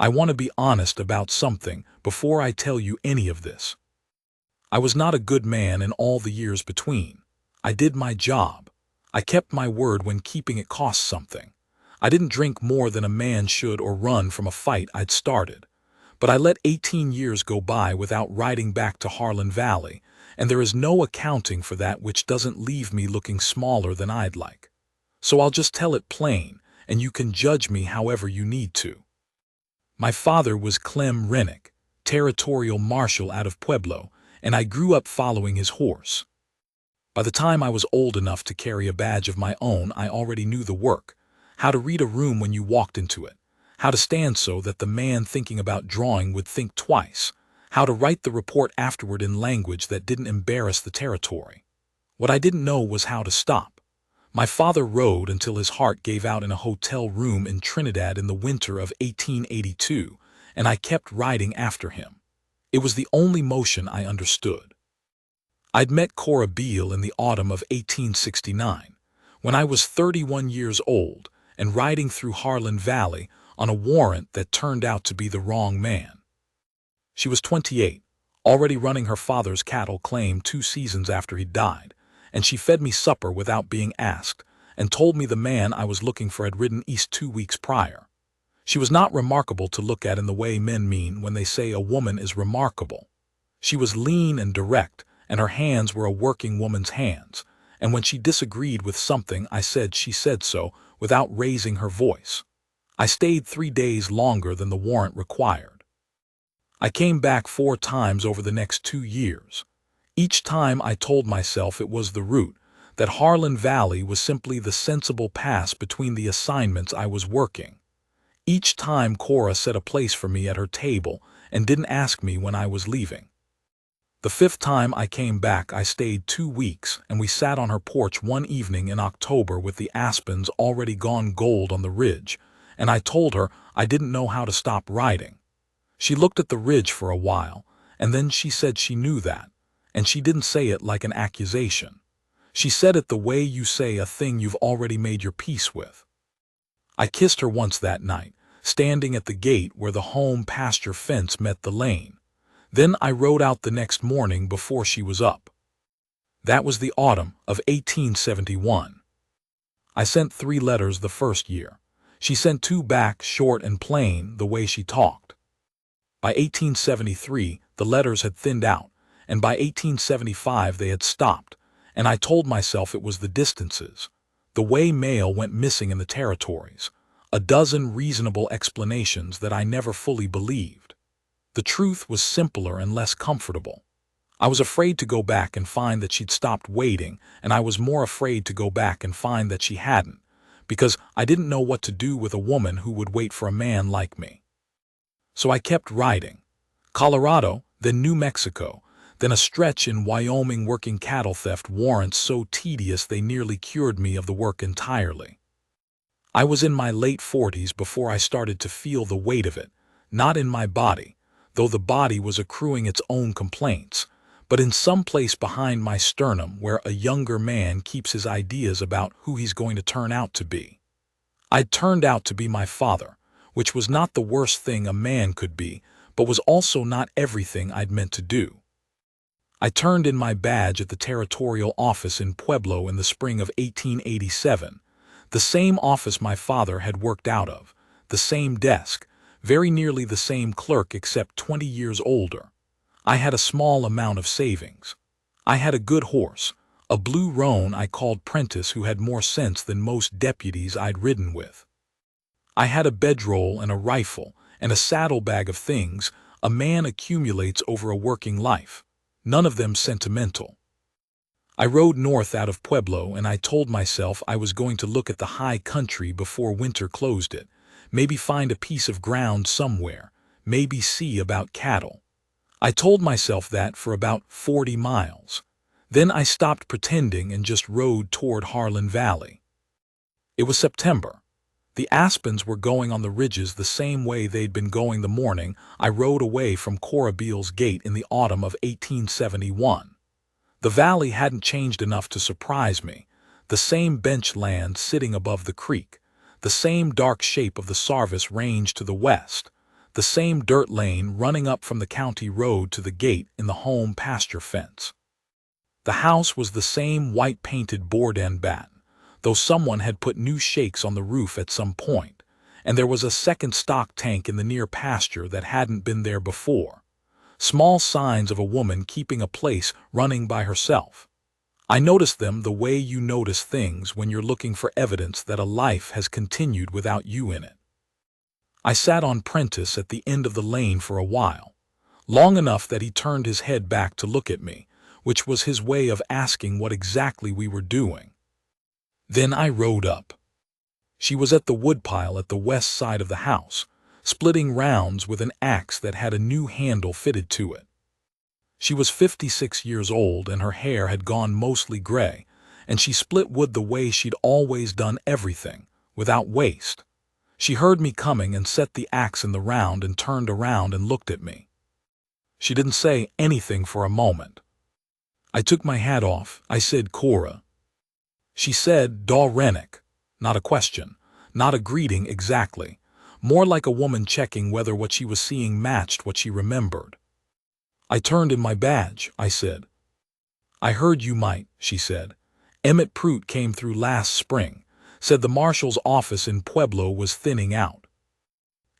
I want to be honest about something before I tell you any of this. I was not a good man in all the years between. I did my job. I kept my word when keeping it cost something. I didn't drink more than a man should or run from a fight I'd started. But I let 18 years go by without riding back to Harlan Valley, and there is no accounting for that which doesn't leave me looking smaller than I'd like. So I'll just tell it plain, and you can judge me however you need to. My father was Clem Rennick, territorial marshal out of Pueblo, and I grew up following his horse. By the time I was old enough to carry a badge of my own, I already knew the work: how to read a room when you walked into it, how to stand so that the man thinking about drawing would think twice, how to write the report afterward in language that didn't embarrass the territory. What I didn't know was how to stop. My father rode until his heart gave out in a hotel room in Trinidad in the winter of 1882, and I kept riding after him. It was the only motion I understood. I'd met Cora Beale in the autumn of 1869, when I was 31 years old and riding through Harlan Valley on a warrant that turned out to be the wrong man. She was 28, already running her father's cattle claim 2 seasons after he died, and she fed me supper without being asked and told me the man I was looking for had ridden east 2 weeks prior. She was not remarkable to look at in the way men mean when they say a woman is remarkable. She was lean and direct, and her hands were a working woman's hands, and when she disagreed with something I said she said so without raising her voice. I stayed 3 days longer than the warrant required. I came back 4 times over the next 2 years. Each time I told myself it was the route, that Harlan Valley was simply the sensible pass between the assignments I was working. Each time Cora set a place for me at her table and didn't ask me when I was leaving. The 5th time I came back, I stayed 2 weeks, and we sat on her porch one evening in October with the aspens already gone gold on the ridge, and I told her I didn't know how to stop riding. She looked at the ridge for a while, and then she said she knew that, and she didn't say it like an accusation. She said it the way you say a thing you've already made your peace with. I kissed her once that night, standing at the gate where the home pasture fence met the lane. Then I rode out the next morning before she was up. That was the autumn of 1871. I sent 3 letters the first year. She sent 2 back, short and plain, the way she talked. By 1873, the letters had thinned out, and by 1875 they had stopped, and I told myself it was the distances, the way mail went missing in the territories, a dozen reasonable explanations that I never fully believed. The truth was simpler and less comfortable. I was afraid to go back and find that she'd stopped waiting, and I was more afraid to go back and find that she hadn't, because I didn't know what to do with a woman who would wait for a man like me. So I kept riding. Colorado, then New Mexico, then a stretch in Wyoming working cattle theft warrants so tedious they nearly cured me of the work entirely. I was in my late 40s before I started to feel the weight of it, not in my body, though the body was accruing its own complaints, but in some place behind my sternum where a younger man keeps his ideas about who he's going to turn out to be. I'd turned out to be my father, which was not the worst thing a man could be, but was also not everything I'd meant to do. I turned in my badge at the territorial office in Pueblo in the spring of 1887, the same office my father had worked out of, the same desk, very nearly the same clerk except 20 years older. I had a small amount of savings. I had a good horse, a blue roan I called Prentice, who had more sense than most deputies I'd ridden with. I had a bedroll and a rifle and a saddlebag of things a man accumulates over a working life, none of them sentimental. I rode north out of Pueblo, and I told myself I was going to look at the high country before winter closed it, maybe find a piece of ground somewhere, maybe see about cattle. I told myself that for about 40 miles. Then I stopped pretending and just rode toward Harlan Valley. It was September. The aspens were going on the ridges the same way they'd been going the morning I rode away from Cora Beale's gate in the autumn of 1871. The valley hadn't changed enough to surprise me, the same bench land sitting above the creek, the same dark shape of the Sarvis Range to the west, the same dirt lane running up from the county road to the gate in the home pasture fence. The house was the same white-painted board and batten, though someone had put new shakes on the roof at some point, and there was a second stock tank in the near pasture that hadn't been there before. Small signs of a woman keeping a place running by herself. I noticed them the way you notice things when you're looking for evidence that a life has continued without you in it. I sat on Prentice at the end of the lane for a while, long enough that he turned his head back to look at me, which was his way of asking what exactly we were doing. Then I rode up. She was at the woodpile at the west side of the house, splitting rounds with an axe that had a new handle fitted to it. She was 56 years old and her hair had gone mostly gray, and she split wood the way she'd always done everything, without waste. She heard me coming and set the axe in the round and turned around and looked at me. She didn't say anything for a moment. I took my hat off. I said, "Cora." She said, "Da Rennick." Not a question, not a greeting exactly, more like a woman checking whether what she was seeing matched what she remembered. "I turned in my badge," I said. "I heard you might," she said. "Emmett Prout came through last spring, said the Marshal's office in Pueblo was thinning out."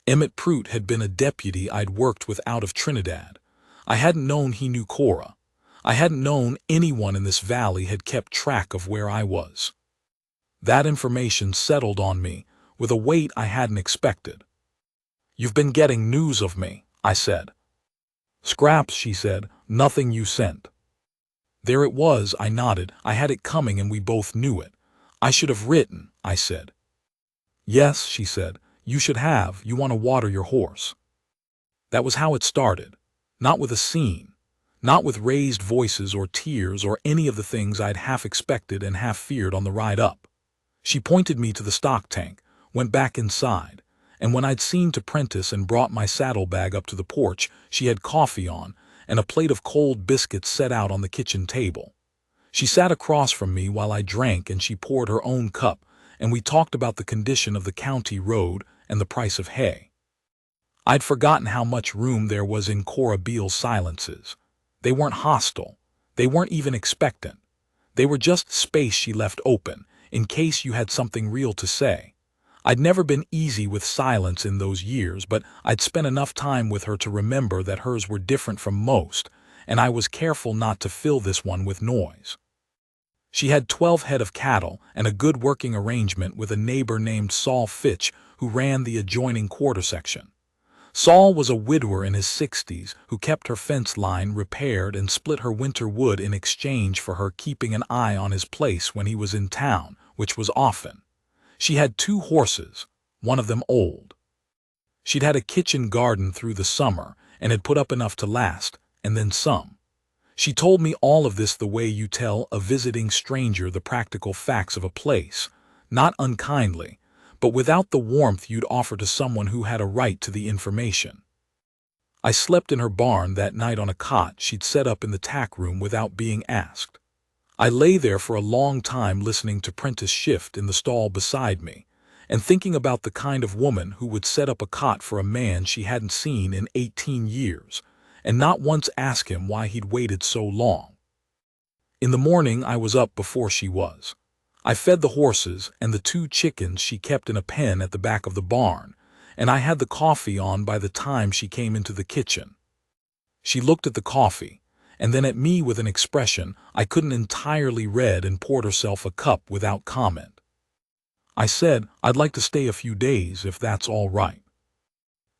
Emmett Prout had been a deputy I'd worked with out of Trinidad. I hadn't known he knew Cora. I hadn't known anyone in this valley had kept track of where I was. That information settled on me with a weight I hadn't expected. "You've been getting news of me," I said. "Scraps," she said, "nothing you sent." There it was, I nodded. I had it coming and we both knew it. "I should have written," I said. "Yes," she said, "you should have. You want to water your horse." That was how it started. Not with a scene. Not with raised voices or tears or any of the things I'd half expected and half feared on the ride up. She pointed me to the stock tank, went back inside, and when I'd seen to Prentice and brought my saddlebag up to the porch, she had coffee on and a plate of cold biscuits set out on the kitchen table. She sat across from me while I drank and she poured her own cup, and we talked about the condition of the county road and the price of hay. I'd forgotten how much room there was in Cora Beale's silences. They weren't hostile. They weren't even expectant. They were just space she left open, in case you had something real to say. I'd never been easy with silence in those years, but I'd spent enough time with her to remember that hers were different from most, and I was careful not to fill this one with noise. She had 12 head of cattle and a good working arrangement with a neighbor named Saul Fitch who ran the adjoining quarter section. Saul was a widower in his 60s who kept her fence line repaired and split her winter wood in exchange for her keeping an eye on his place when he was in town, which was often. She had 2 horses, one of them old. She'd had a kitchen garden through the summer and had put up enough to last, and then some. She told me all of this the way you tell a visiting stranger the practical facts of a place, not unkindly, but without the warmth you'd offer to someone who had a right to the information. I slept in her barn that night on a cot she'd set up in the tack room without being asked. I lay there for a long time listening to Prentice shift in the stall beside me, and thinking about the kind of woman who would set up a cot for a man she hadn't seen in 18 years, and not once ask him why he'd waited so long. In the morning I was up before she was. I fed the horses and the 2 chickens she kept in a pen at the back of the barn, and I had the coffee on by the time she came into the kitchen. She looked at the coffee, and then at me with an expression I couldn't entirely read and poured herself a cup without comment. I said, "I'd like to stay a few days if that's all right."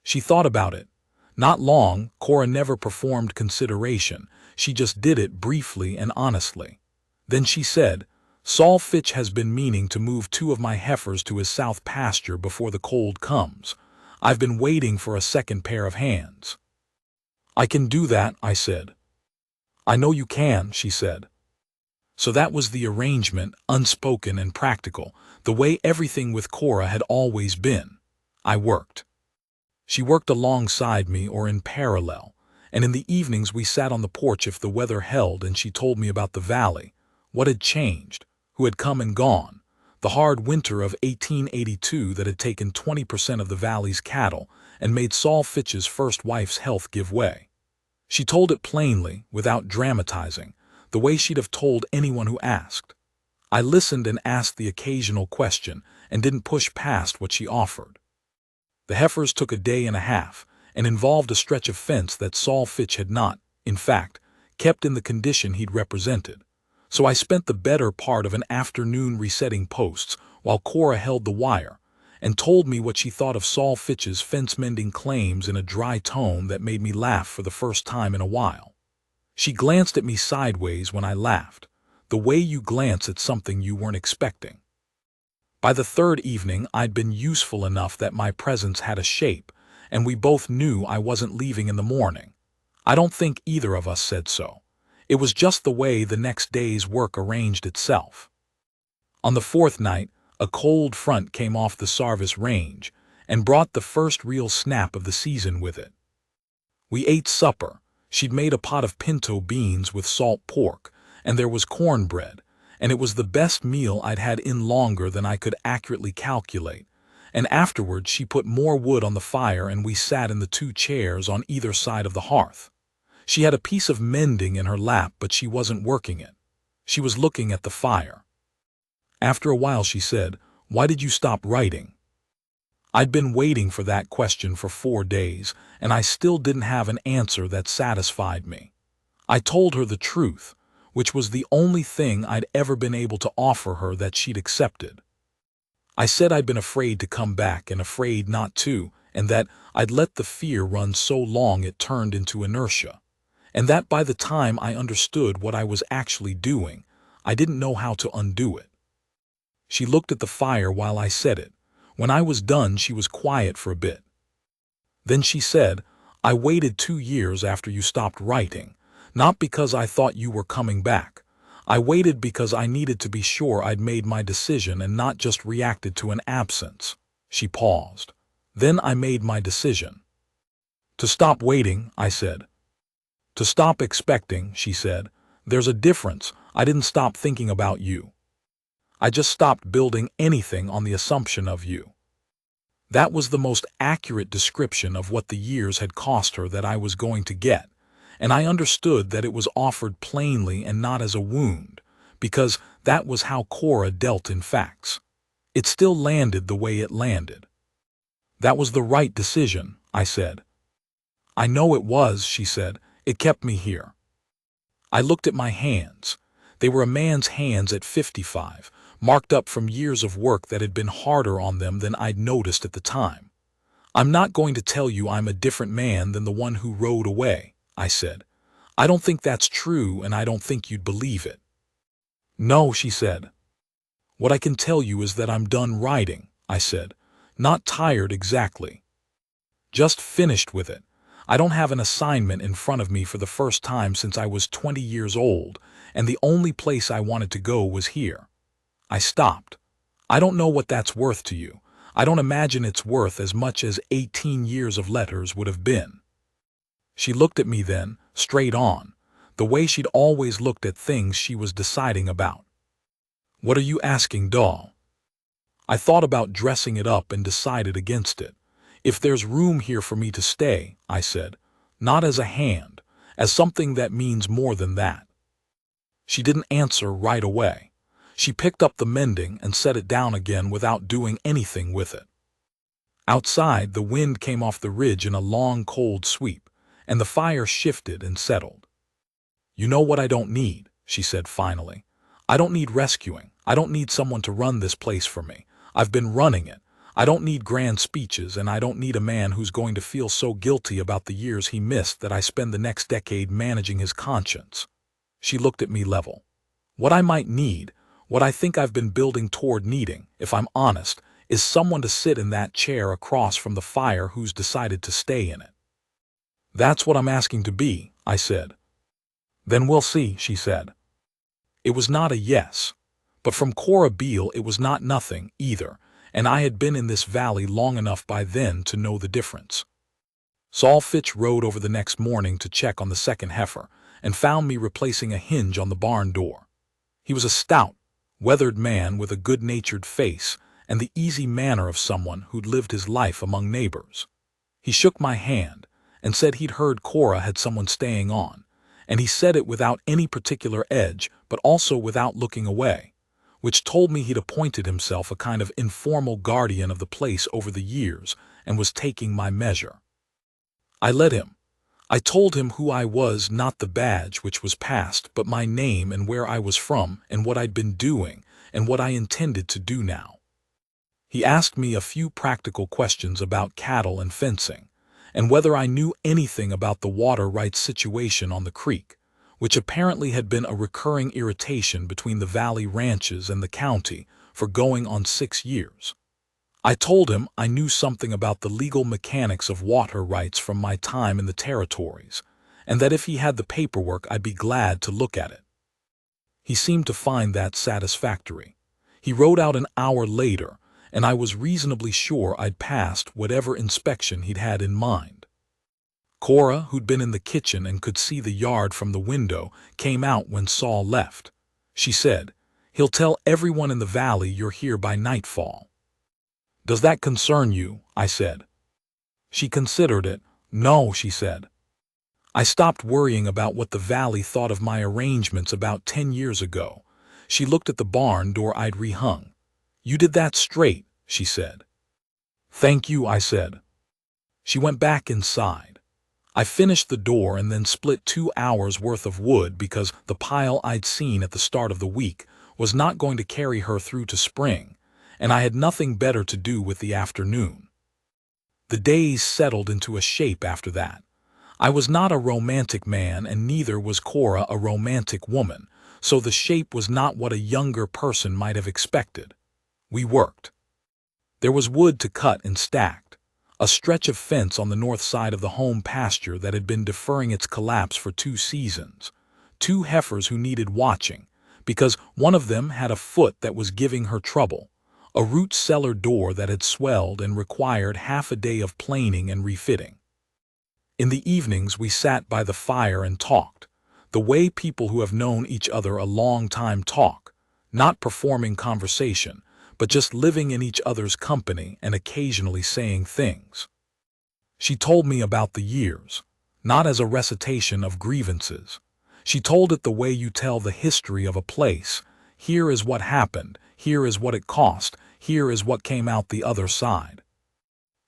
She thought about it. Not long. Cora never performed consideration. She just did it briefly and honestly. Then she said, "Saul Fitch has been meaning to move 2 of my heifers to his south pasture before the cold comes. I've been waiting for a second pair of hands." "I can do that," I said. "I know you can," she said. So that was the arrangement, unspoken and practical, the way everything with Cora had always been. I worked. She worked alongside me or in parallel, and in the evenings we sat on the porch if the weather held and she told me about the valley, what had changed, who had come and gone, the hard winter of 1882 that had taken 20% of the valley's cattle and made Saul Fitch's first wife's health give way. She told it plainly, without dramatizing, the way she'd have told anyone who asked. I listened and asked the occasional question and didn't push past what she offered. The heifers took a day and a half and involved a stretch of fence that Saul Fitch had not, in fact, kept in the condition he'd represented. So I spent the better part of an afternoon resetting posts while Cora held the wire and told me what she thought of Saul Fitch's fence-mending claims in a dry tone that made me laugh for the first time in a while. She glanced at me sideways when I laughed, the way you glance at something you weren't expecting. By the third evening, I'd been useful enough that my presence had a shape, and we both knew I wasn't leaving in the morning. I don't think either of us said so. It was just the way the next day's work arranged itself. On the fourth night, a cold front came off the Sarvis Range and brought the first real snap of the season with it. We ate supper. She'd made a pot of pinto beans with salt pork, and there was cornbread, and it was the best meal I'd had in longer than I could accurately calculate. And afterward she put more wood on the fire and we sat in the two chairs on either side of the hearth. She had a piece of mending in her lap, but she wasn't working it. She was looking at the fire. After a while she said, "Why did you stop writing?" I'd been waiting for that question for 4 days, and I still didn't have an answer that satisfied me. I told her the truth, which was the only thing I'd ever been able to offer her that she'd accepted. I said I'd been afraid to come back and afraid not to, and that I'd let the fear run so long it turned into inertia, and that by the time I understood what I was actually doing, I didn't know how to undo it. She looked at the fire while I said it. When I was done, she was quiet for a bit. Then she said, "I waited 2 years after you stopped writing, not because I thought you were coming back. I waited because I needed to be sure I'd made my decision and not just reacted to an absence." She paused. "Then I made my decision." "To stop waiting," I said. "To stop expecting," she said. "There's a difference. I didn't stop thinking about you. I just stopped building anything on the assumption of you." That was the most accurate description of what the years had cost her that I was going to get, and I understood that it was offered plainly and not as a wound, because that was how Cora dealt in facts. It still landed the way it landed. "That was the right decision," I said. "I know it was," she said. "It kept me here." I looked at my hands. They were a man's hands at 55, marked up from years of work that had been harder on them than I'd noticed at the time. "I'm not going to tell you I'm a different man than the one who rode away," I said. "I don't think that's true, and I don't think you'd believe it." "No," she said. "What I can tell you is that I'm done writing," I said. "Not tired exactly. Just finished with it. I don't have an assignment in front of me for the first time since I was 20 years old, and the only place I wanted to go was here." I stopped. "I don't know what that's worth to you. I don't imagine it's worth as much as 18 years of letters would have been." She looked at me then, straight on, the way she'd always looked at things she was deciding about. "What are you asking, doll?" I thought about dressing it up and decided against it. "If there's room here for me to stay," I said, "not as a hand, as something that means more than that." She didn't answer right away. She picked up the mending and set it down again without doing anything with it. Outside, the wind came off the ridge in a long, cold sweep, and the fire shifted and settled. "You know what I don't need," she said finally. "I don't need rescuing. I don't need someone to run this place for me. I've been running it. I don't need grand speeches, and I don't need a man who's going to feel so guilty about the years he missed that I spend the next decade managing his conscience." She looked at me level. "What I might need, what I think I've been building toward needing, if I'm honest, is someone to sit in that chair across from the fire who's decided to stay in it." "That's what I'm asking to be," I said. "Then we'll see," she said. It was not a yes, but from Cora Beale it was not nothing either, and I had been in this valley long enough by then to know the difference. Saul Fitch rode over the next morning to check on the second heifer, and found me replacing a hinge on the barn door. He was a stout, weathered man with a good-natured face and the easy manner of someone who'd lived his life among neighbors. He shook my hand and said he'd heard Cora had someone staying on, and he said it without any particular edge, but also without looking away, which told me he'd appointed himself a kind of informal guardian of the place over the years and was taking my measure. I let him. I told him who I was, not the badge which was passed, but my name and where I was from and what I'd been doing and what I intended to do now. He asked me a few practical questions about cattle and fencing, and whether I knew anything about the water rights situation on the creek, which apparently had been a recurring irritation between the valley ranches and the county for going on 6 years. I told him I knew something about the legal mechanics of water rights from my time in the territories, and that if he had the paperwork I'd be glad to look at it. He seemed to find that satisfactory. He rode out an hour later, and I was reasonably sure I'd passed whatever inspection he'd had in mind. Cora, who'd been in the kitchen and could see the yard from the window, came out when Saul left. She said, "He'll tell everyone in the valley you're here by nightfall." "Does that concern you?" I said. She considered it. "No," she said. I stopped worrying about what the valley thought of my arrangements about 10 years ago. She looked at the barn door I'd rehung. "You did that straight," she said. "Thank you," I said. She went back inside. I finished the door and then split 2 hours' worth of wood because the pile I'd seen at the start of the week was not going to carry her through to spring, and I had nothing better to do with the afternoon. The days settled into a shape after that. I was not a romantic man, and neither was Cora a romantic woman, so the shape was not what a younger person might have expected. We worked. There was wood to cut and stacked, a stretch of fence on the north side of the home pasture that had been deferring its collapse for 2 seasons, 2 heifers who needed watching, because one of them had a foot that was giving her trouble, a root cellar door that had swelled and required half a day of planing and refitting. In the evenings we sat by the fire and talked, the way people who have known each other a long time talk, not performing conversation, but just living in each other's company and occasionally saying things. She told me about the years, not as a recitation of grievances. She told it the way you tell the history of a place. Here is what happened, here is what it cost, here is what came out the other side.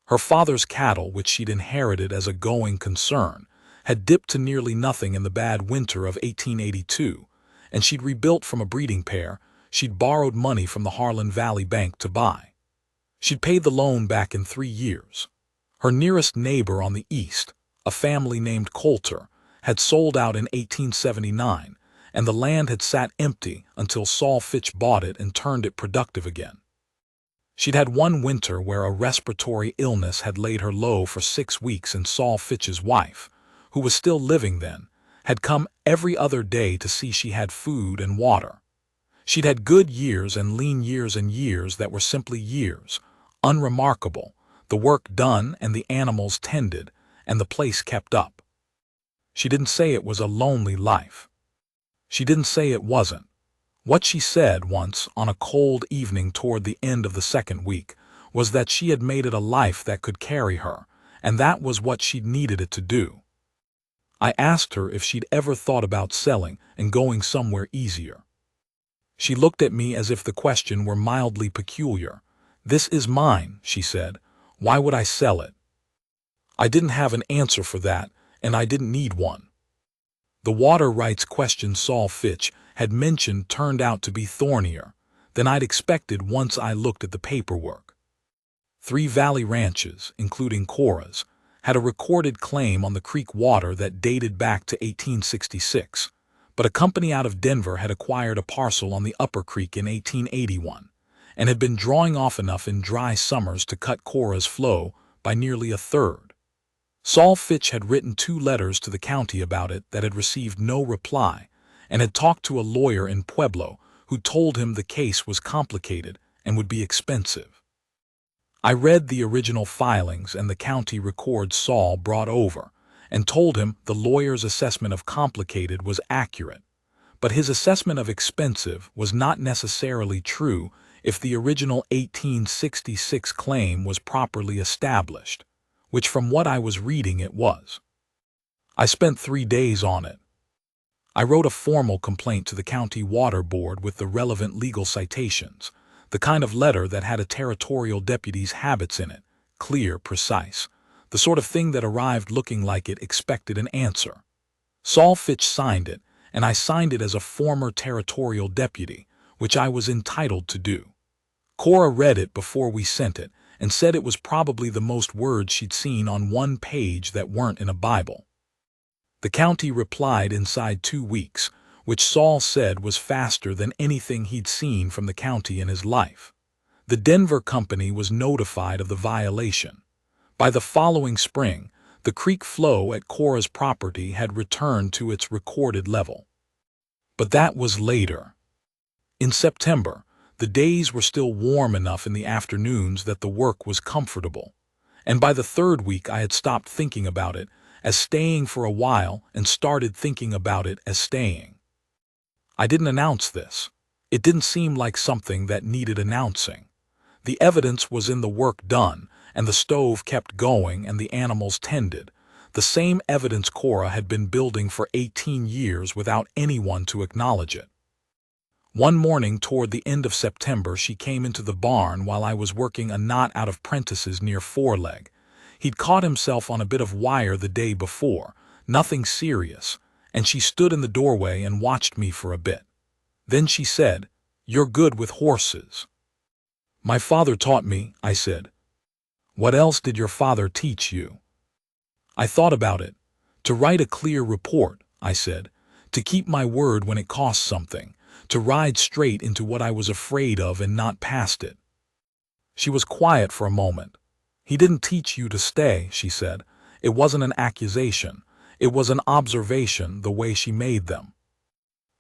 Her father's cattle, which she'd inherited as a going concern, had dipped to nearly nothing in the bad winter of 1882, and she'd rebuilt from a breeding pair she'd borrowed money from the Harlan Valley Bank to buy. She'd paid the loan back in 3 years. Her nearest neighbor on the east, a family named Coulter, had sold out in 1879, and the land had sat empty until Saul Fitch bought it and turned it productive again. She'd had one winter where a respiratory illness had laid her low for 6 weeks, and Saul Fitch's wife, who was still living then, had come every other day to see she had food and water. She'd had good years and lean years and years that were simply years, unremarkable, the work done and the animals tended, and the place kept up. She didn't say it was a lonely life. She didn't say it wasn't. What she said once, on a cold evening toward the end of the 2nd week, was that she had made it a life that could carry her, and that was what she'd needed it to do. I asked her if she'd ever thought about selling and going somewhere easier. She looked at me as if the question were mildly peculiar. "This is mine," she said. "Why would I sell it?" I didn't have an answer for that, and I didn't need one. The water rights question Saul Fitch had mentioned turned out to be thornier than I'd expected once I looked at the paperwork. 3 valley ranches, including Cora's, had a recorded claim on the creek water that dated back to 1866. But a company out of Denver had acquired a parcel on the upper creek in 1881, and had been drawing off enough in dry summers to cut Cora's flow by nearly a third. Saul Fitch had written 2 letters to the county about it that had received no reply, and had talked to a lawyer in Pueblo who told him the case was complicated and would be expensive. I read the original filings and the county records Saul brought over, and told him the lawyer's assessment of complicated was accurate, but his assessment of expensive was not necessarily true if the original 1866 claim was properly established, which from what I was reading it was. I spent 3 days on it. I wrote a formal complaint to the county water board with the relevant legal citations, the kind of letter that had a territorial deputy's habits in it, clear, precise, the sort of thing that arrived looking like it expected an answer. Saul Fitch signed it, and I signed it as a former territorial deputy, which I was entitled to do. Cora read it before we sent it and said it was probably the most words she'd seen on one page that weren't in a Bible. The county replied inside 2 weeks, which Saul said was faster than anything he'd seen from the county in his life. The Denver company was notified of the violation. By the following spring, the creek flow at Cora's property had returned to its recorded level. But that was later. In September, the days were still warm enough in the afternoons that the work was comfortable, and by the 3rd week I had stopped thinking about it as staying for a while and started thinking about it as staying. I didn't announce this. It didn't seem like something that needed announcing. The evidence was in the work done, and the stove kept going and the animals tended, the same evidence Cora had been building for 18 years without anyone to acknowledge it. One morning toward the end of September, she came into the barn while I was working a knot out of Prentice's near foreleg. He'd caught himself on a bit of wire the day before, nothing serious, and she stood in the doorway and watched me for a bit. Then she said, "You're good with horses." "My father taught me," I said. "What else did your father teach you?" I thought about it. "To write a clear report," I said. "To keep my word when it costs something. To ride straight into what I was afraid of and not past it." She was quiet for a moment. "He didn't teach you to stay," she said. It wasn't an accusation. It was an observation, the way she made them.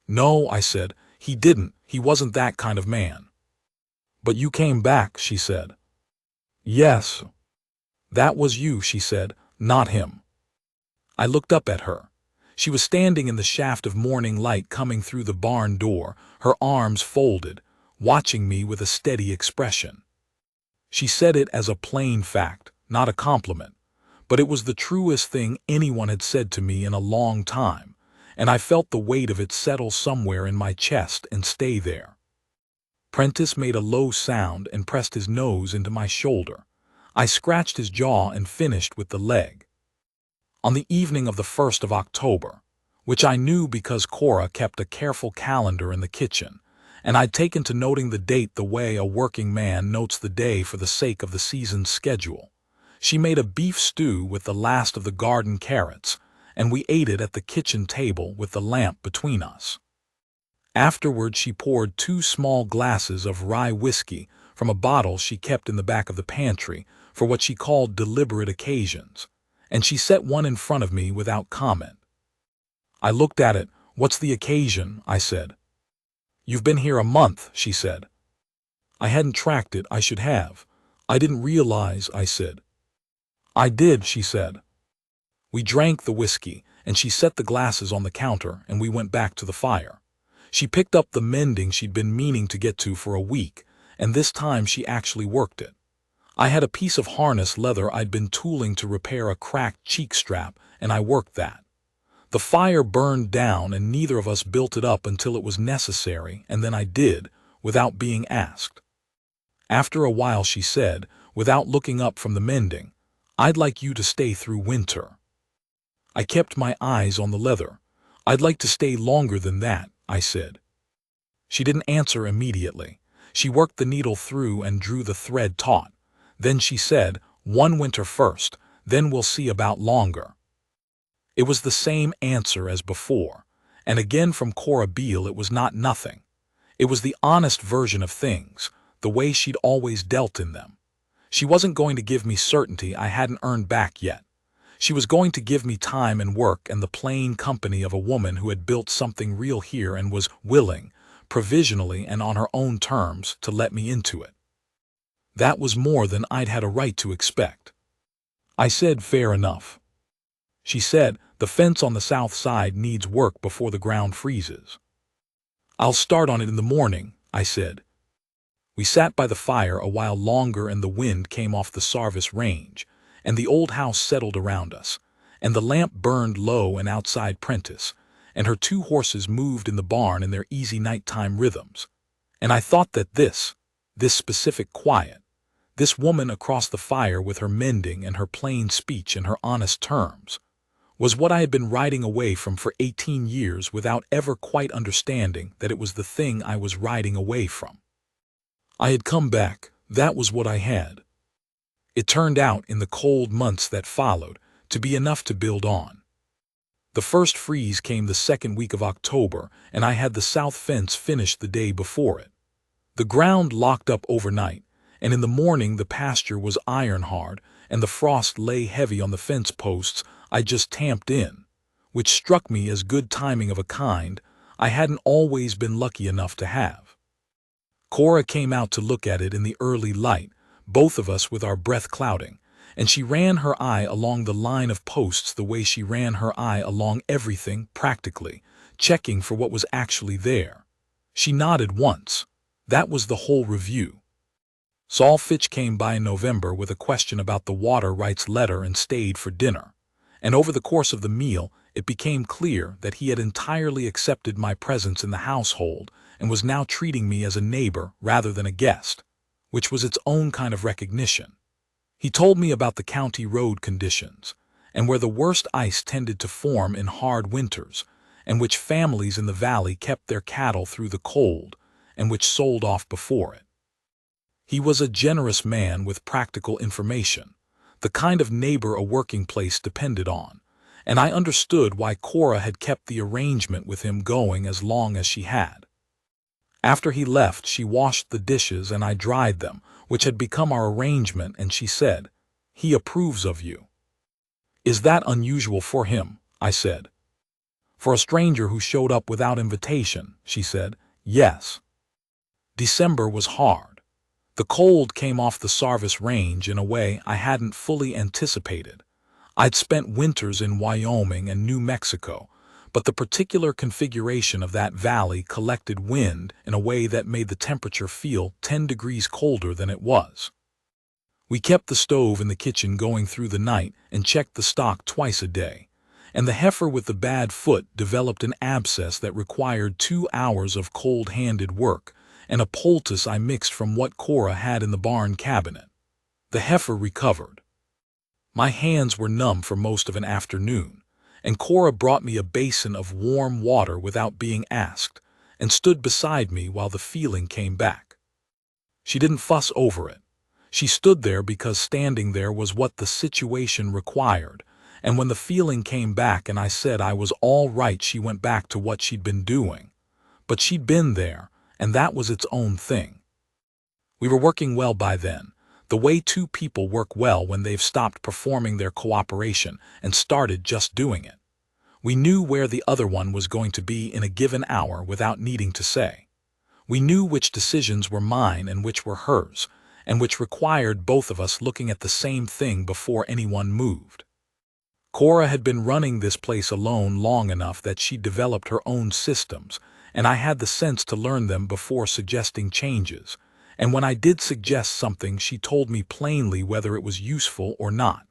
"No," I said, "he didn't. He wasn't that kind of man." "But you came back," she said. "Yes." "That was you," she said, "not him." I looked up at her. She was standing in the shaft of morning light coming through the barn door, her arms folded, watching me with a steady expression. She said it as a plain fact, not a compliment, but it was the truest thing anyone had said to me in a long time, and I felt the weight of it settle somewhere in my chest and stay there. Prentice made a low sound and pressed his nose into my shoulder. I scratched his jaw and finished with the leg. On the evening of the 1st of October, which I knew because Cora kept a careful calendar in the kitchen, and I'd taken to noting the date the way a working man notes the day for the sake of the season's schedule, she made a beef stew with the last of the garden carrots, and we ate it at the kitchen table with the lamp between us. Afterward, she poured 2 small glasses of rye whiskey from a bottle she kept in the back of the pantry for what she called deliberate occasions, and she set one in front of me without comment. I looked at it. "What's the occasion?" I said. "You've been here a month," she said. I hadn't tracked it. I should have. "I didn't realize," I said. "I did," she said. We drank the whiskey, and she set the glasses on the counter, and we went back to the fire. She picked up the mending she'd been meaning to get to for a week, and this time she actually worked it. I had a piece of harness leather I'd been tooling to repair a cracked cheek strap, and I worked that. The fire burned down, and neither of us built it up until it was necessary, and then I did, without being asked. After a while she said, without looking up from the mending, "I'd like you to stay through winter." I kept my eyes on the leather. "I'd like to stay longer than that," I said. She didn't answer immediately. She worked the needle through and drew the thread taut. Then she said, "1 winter first, then we'll see about longer." It was the same answer as before, and again from Cora Beale it was not nothing. It was the honest version of things, the way she'd always dealt in them. She wasn't going to give me certainty I hadn't earned back yet. She was going to give me time and work and the plain company of a woman who had built something real here and was willing, provisionally and on her own terms, to let me into it. That was more than I'd had a right to expect. I said, "Fair enough." She said, "The fence on the south side needs work before the ground freezes." "I'll start on it in the morning," I said. We sat by the fire a while longer and the wind came off the Sarvis Range, and the old house settled around us, and the lamp burned low and outside Prentice, and her 2 horses moved in the barn in their easy nighttime rhythms. And I thought that this specific quiet, this woman across the fire with her mending and her plain speech and her honest terms, was what I had been riding away from for 18 years without ever quite understanding that it was the thing I was riding away from. I had come back, that was what I had. It turned out in the cold months that followed to be enough to build on. The first freeze came the second week of October, and I had the south fence finished the day before it. The ground locked up overnight, and in the morning the pasture was iron hard, and the frost lay heavy on the fence posts I just tamped in, which struck me as good timing of a kind I hadn't always been lucky enough to have. Cora came out to look at it in the early light, both of us with our breath clouding, and she ran her eye along the line of posts the way she ran her eye along everything, practically, checking for what was actually there. She nodded once. That was the whole review. Saul Fitch came by in November with a question about the water rights letter and stayed for dinner, and over the course of the meal it became clear that he had entirely accepted my presence in the household and was now treating me as a neighbor rather than a guest, which was its own kind of recognition. He told me about the county road conditions, and where the worst ice tended to form in hard winters, and which families in the valley kept their cattle through the cold, and which sold off before it. He was a generous man with practical information, the kind of neighbor a working place depended on, and I understood why Cora had kept the arrangement with him going as long as she had. After he left, she washed the dishes and I dried them, which had become our arrangement, and she said, "He approves of you." "Is that unusual for him?" I said. "For a stranger who showed up without invitation," she said, "yes." December was hard. The cold came off the Sarvis Range in a way I hadn't fully anticipated. I'd spent winters in Wyoming and New Mexico, but the particular configuration of that valley collected wind in a way that made the temperature feel 10 degrees colder than it was. We kept the stove in the kitchen going through the night and checked the stock twice a day, and the heifer with the bad foot developed an abscess that required 2 hours of cold-handed work and a poultice I mixed from what Cora had in the barn cabinet. The heifer recovered. My hands were numb for most of an afternoon, and Cora brought me a basin of warm water without being asked, and stood beside me while the feeling came back. She didn't fuss over it. She stood there because standing there was what the situation required, and when the feeling came back and I said I was all right, she went back to what she'd been doing. But she'd been there, and that was its own thing. We were working well by then, the way 2 people work well when they've stopped performing their cooperation and started just doing it. We knew where the other one was going to be in a given hour without needing to say. We knew which decisions were mine and which were hers, and which required both of us looking at the same thing before anyone moved. Cora had been running this place alone long enough that she'd developed her own systems, and I had the sense to learn them before suggesting changes. And when I did suggest something, she told me plainly whether it was useful or not.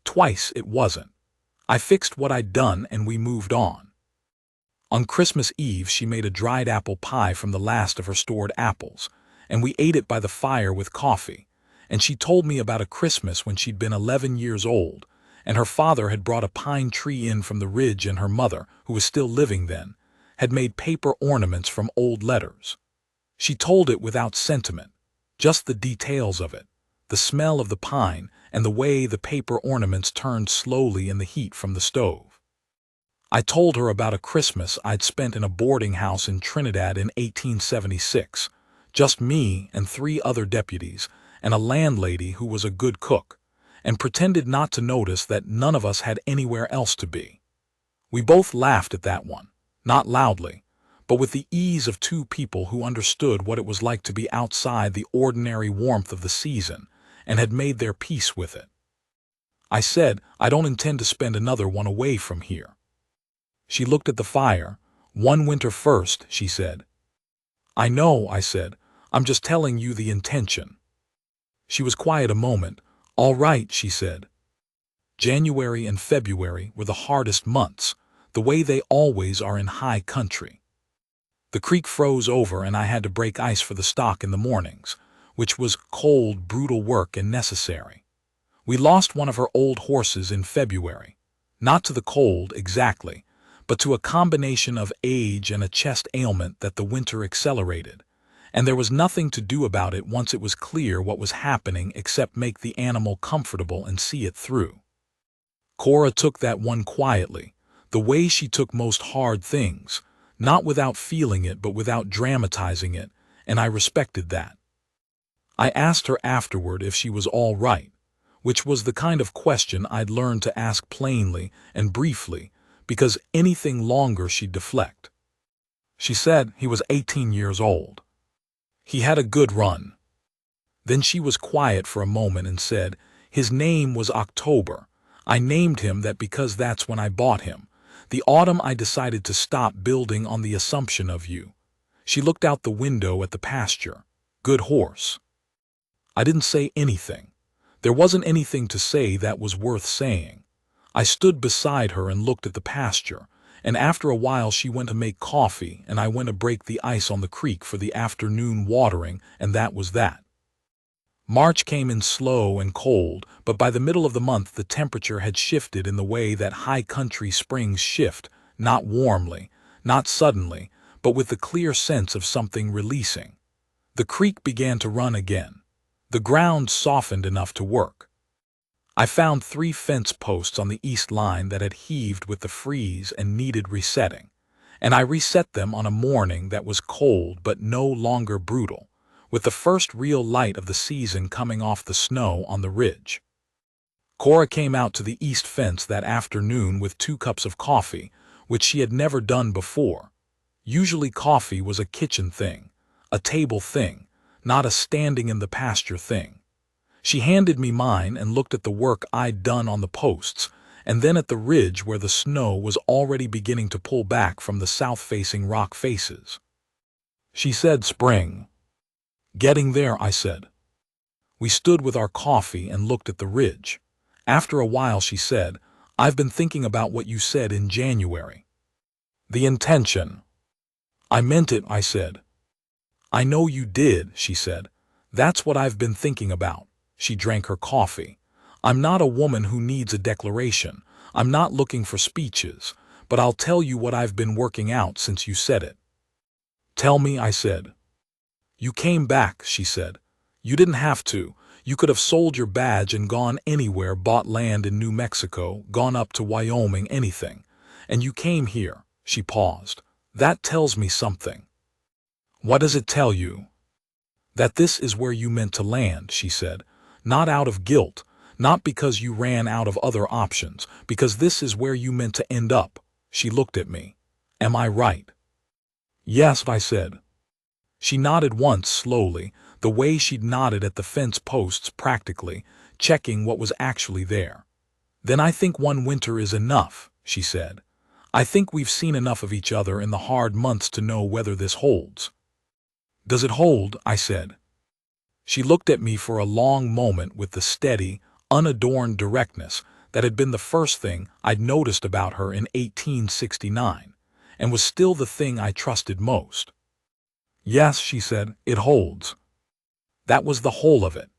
Twice it wasn't. I fixed what I'd done and we moved on. On Christmas Eve she made a dried apple pie from the last of her stored apples, and we ate it by the fire with coffee, and she told me about a Christmas when she'd been 11 years old, and her father had brought a pine tree in from the ridge, and her mother, who was still living then, had made paper ornaments from old letters. She told it without sentiment, just the details of it, the smell of the pine, and the way the paper ornaments turned slowly in the heat from the stove. I told her about a Christmas I'd spent in a boarding house in Trinidad in 1876, just me and 3 other deputies, and a landlady who was a good cook, and pretended not to notice that none of us had anywhere else to be. We both laughed at that one, not loudly, but with the ease of 2 people who understood what it was like to be outside the ordinary warmth of the season and had made their peace with it. I said, "I don't intend to spend another one away from here." She looked at the fire. "One winter first," she said. "I know," I said. "I'm just telling you the intention." She was quiet a moment. "All right," she said. January and February were the hardest months, the way they always are in high country. The creek froze over and I had to break ice for the stock in the mornings, which was cold, brutal work and necessary. We lost one of her old horses in February, not to the cold exactly, but to a combination of age and a chest ailment that the winter accelerated, and there was nothing to do about it once it was clear what was happening except make the animal comfortable and see it through. Cora took that one quietly, the way she took most hard things, not without feeling it but without dramatizing it, and I respected that. I asked her afterward if she was all right, which was the kind of question I'd learned to ask plainly and briefly, because anything longer she'd deflect. She said he was 18 years old. He had a good run. Then she was quiet for a moment and said, his name was October. I named him that because that's when I bought him. The autumn I decided to stop building on the assumption of you. She looked out the window at the pasture. Good horse. I didn't say anything. There wasn't anything to say that was worth saying. I stood beside her and looked at the pasture, and after a while she went to make coffee and I went to break the ice on the creek for the afternoon watering, and that was that. March came in slow and cold, but by the middle of the month the temperature had shifted in the way that high country springs shift, not warmly, not suddenly, but with the clear sense of something releasing. The creek began to run again. The ground softened enough to work. I found 3 fence posts on the east line that had heaved with the freeze and needed resetting, and I reset them on a morning that was cold but no longer brutal, with the first real light of the season coming off the snow on the ridge. Cora came out to the east fence that afternoon with 2 cups of coffee, which she had never done before. Usually coffee was a kitchen thing, a table thing, not a standing in the pasture thing. She handed me mine and looked at the work I'd done on the posts, and then at the ridge where the snow was already beginning to pull back from the south-facing rock faces. She said, "Spring." "Getting there," I said. We stood with our coffee and looked at the ridge. After a while she said, "I've been thinking about what you said in January. The intention." "I meant it," I said. "I know you did," she said. "That's what I've been thinking about." She drank her coffee. "I'm not a woman who needs a declaration. I'm not looking for speeches, but I'll tell you what I've been working out since you said it." "Tell me," I said. "You came back," she said. "You didn't have to. You could have sold your badge and gone anywhere, bought land in New Mexico, gone up to Wyoming, anything. And you came here." She paused. "That tells me something." "What does it tell you?" "That this is where you meant to land," she said. "Not out of guilt, not because you ran out of other options, because this is where you meant to end up." She looked at me. "Am I right?" "Yes," I said. She nodded once slowly, the way she'd nodded at the fence posts practically, checking what was actually there. "Then I think one winter is enough," she said. "I think we've seen enough of each other in the hard months to know whether this holds." "Does it hold?" I said. She looked at me for a long moment with the steady, unadorned directness that had been the first thing I'd noticed about her in 1869, and was still the thing I trusted most. "Yes," she said, "it holds." That was the whole of it.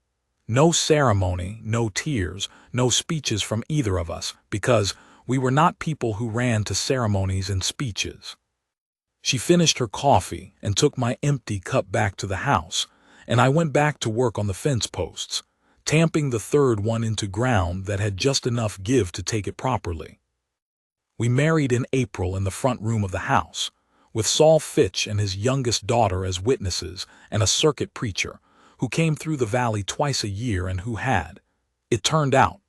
No ceremony, no tears, no speeches from either of us, because we were not people who ran to ceremonies and speeches. She finished her coffee and took my empty cup back to the house, and I went back to work on the fence posts, tamping the 3rd one into ground that had just enough give to take it properly. We married in April in the front room of the house, with Saul Fitch and his youngest daughter as witnesses and a circuit preacher, who came through the valley twice a year and who had, it turned out,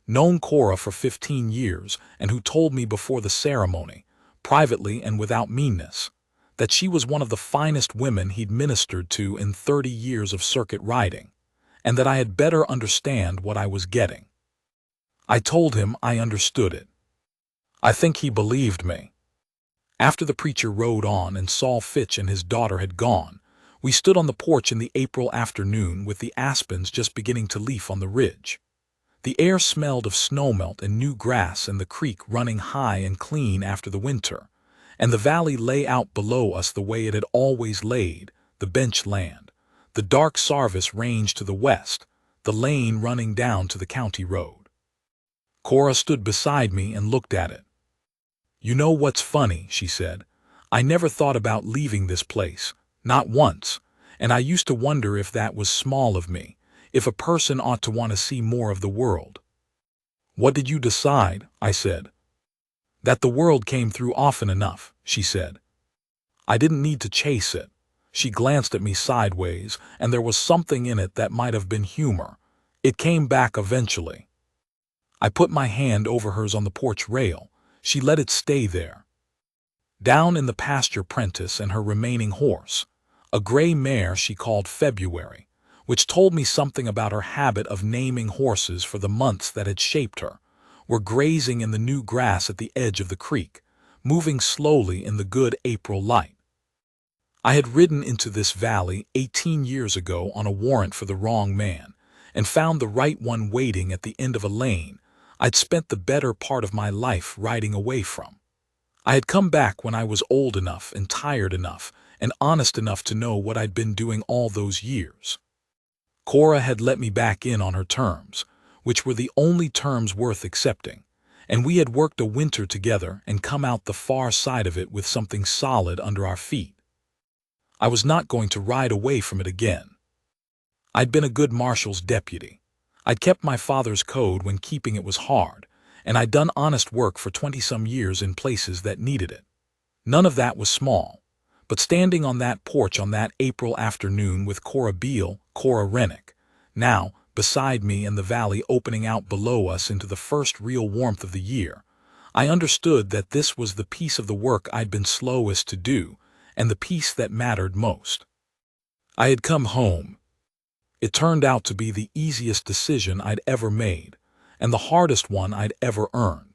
known Cora for 15 years and who told me before the ceremony, privately and without meanness, that she was one of the finest women he'd ministered to in 30 years of circuit riding, and that I had better understand what I was getting. I told him I understood it. I think he believed me. After the preacher rode on and Saul Fitch and his daughter had gone, we stood on the porch in the April afternoon with the aspens just beginning to leaf on the ridge. The air smelled of snowmelt and new grass and the creek running high and clean after the winter, and the valley lay out below us the way it had always laid, the bench land. The dark Sarvis range to the west, the lane running down to the county road. Cora stood beside me and looked at it. "You know what's funny," she said. "I never thought about leaving this place, not once, and I used to wonder if that was small of me, if a person ought to want to see more of the world." "What did you decide?" I said. "That the world came through often enough," she said. "I didn't need to chase it." She glanced at me sideways, and there was something in it that might have been humor. "It came back eventually." I put my hand over hers on the porch rail. She let it stay there. Down in the pasture Prentice and her remaining horse, a gray mare she called February, which told me something about her habit of naming horses for the months that had shaped her, were grazing in the new grass at the edge of the creek, moving slowly in the good April light. I had ridden into this valley 18 years ago on a warrant for the wrong man, and found the right one waiting at the end of a lane I'd spent the better part of my life riding away from. I had come back when I was old enough and tired enough and honest enough to know what I'd been doing all those years. Cora had let me back in on her terms, which were the only terms worth accepting, and we had worked a winter together and come out the far side of it with something solid under our feet. I was not going to ride away from it again. I'd been a good marshal's deputy. I'd kept my father's code when keeping it was hard, and I'd done honest work for 20-some years in places that needed it. None of that was small, but standing on that porch on that April afternoon with Cora Beale, Cora Rennick, now beside me and the valley opening out below us into the first real warmth of the year, I understood that this was the piece of the work I'd been slowest to do, and the piece that mattered most. I had come home. It turned out to be the easiest decision I'd ever made, and the hardest one I'd ever earned.